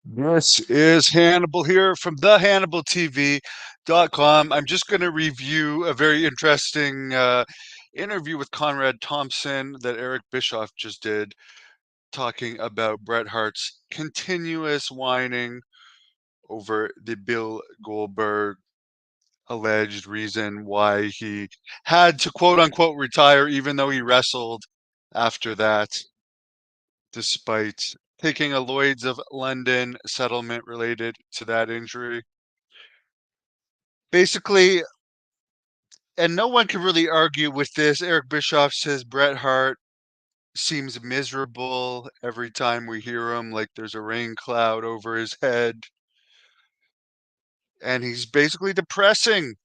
This is Hannibal here from the HannibalTV.com. I'm just going to review a very interesting interview with Conrad Thompson that Eric Bischoff just did, talking about Bret Hart's continuous whining over the Bill Goldberg alleged reason why he had to quote unquote retire, even though he wrestled after that, despite taking a Lloyd's of London settlement related to that injury. Basically, and no one can really argue with this, Eric Bischoff says Bret Hart seems miserable every time we hear him, like there's a rain cloud over his head, and he's basically depressing.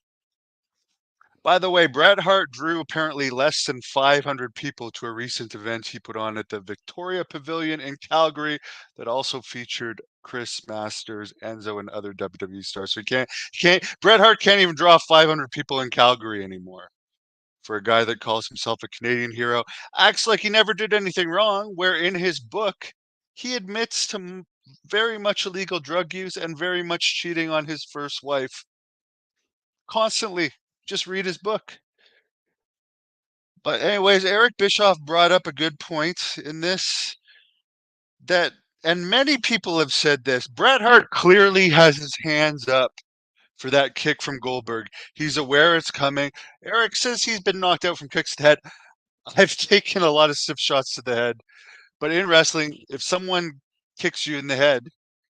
By the way, Bret Hart drew apparently less than 500 people to a recent event he put on at the Victoria Pavilion in Calgary that also featured Chris Masters, Enzo, and other WWE stars. So Bret Hart can't even draw 500 people in Calgary anymore. For a guy that calls himself a Canadian hero, acts like he never did anything wrong, where in his book, he admits to very much illegal drug use and very much cheating on his first wife. Constantly. Just read his book. But anyways, Eric Bischoff brought up a good point in this, that, and many people have said this, Bret Hart clearly has his hands up for that kick from Goldberg. He's aware it's coming. Eric says he's been knocked out from kicks to the head. I've taken a lot of stiff shots to the head, but in wrestling, if someone kicks you in the head,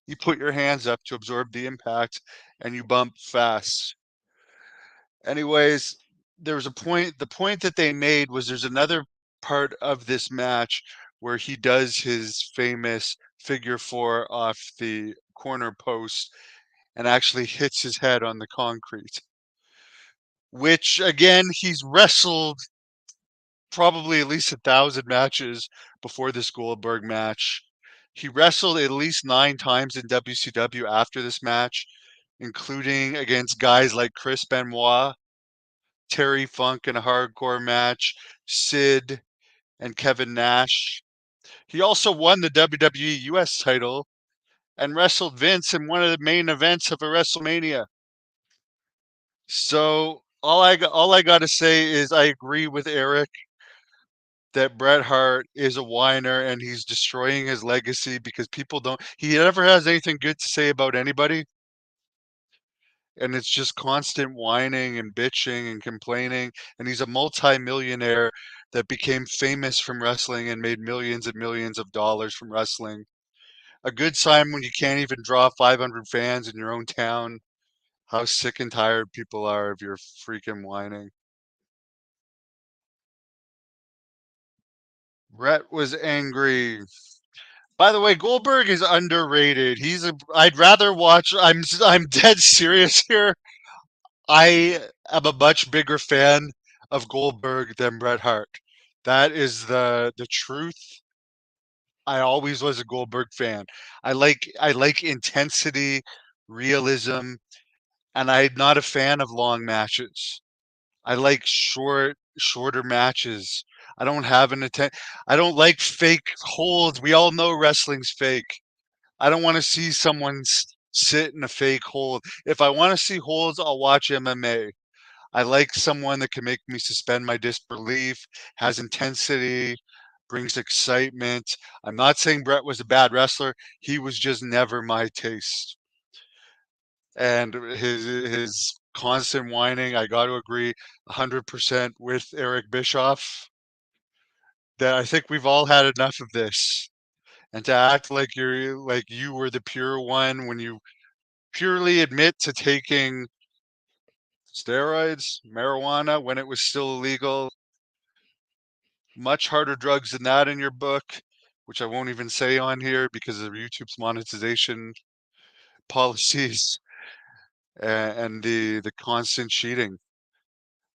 you put your hands up to absorb the impact and you bump fast. Anyways, there was a point, the point that they made was there's another part of this match where he does his famous figure four off the corner post and actually hits his head on the concrete, which again, he's wrestled probably at least 1,000 matches before this Goldberg match. He wrestled at least 9 times in WCW after this match, including against guys like Chris Benoit, Terry Funk in a hardcore match, Sid, and Kevin Nash. He also won the WWE US title and wrestled Vince in one of the main events of a WrestleMania. So all I got to say is I agree with Eric that Bret Hart is a whiner and he's destroying his legacy because people don't, he never has anything good to say about anybody, and it's just constant whining and bitching and complaining, and he's a multi-millionaire that became famous from wrestling and made millions and millions of dollars from wrestling. A good sign when you can't even draw 500 fans in your own town. How sick and tired people are of your freaking whining. Brett was angry. By the way, Goldberg is underrated. I'd rather watch, I'm dead serious here. I am a much bigger fan of Goldberg than Bret Hart. That is the truth. I always was a Goldberg fan. I like intensity, realism, and I'm not a fan of long matches. I like shorter matches. I don't have an atten I don't like fake holds. We all know wrestling's fake. I don't want to see someone sit in a fake hold. If I want to see holds, I'll watch MMA. I like someone that can make me suspend my disbelief, has intensity, brings excitement. I'm not saying Brett was a bad wrestler. He was just never my taste. And his constant whining, I got to agree 100% with Eric Bischoff that I think we've all had enough of this. And to act like you were the pure one when you purely admit to taking steroids, marijuana when it was still illegal, much harder drugs than that in your book, which I won't even say on here because of YouTube's monetization policies and the constant cheating.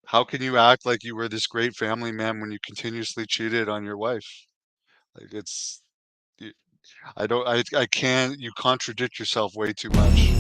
How can you act like you were this great family man when you continuously cheated on your wife? Like it's, I don't, I can't, you contradict yourself way too much.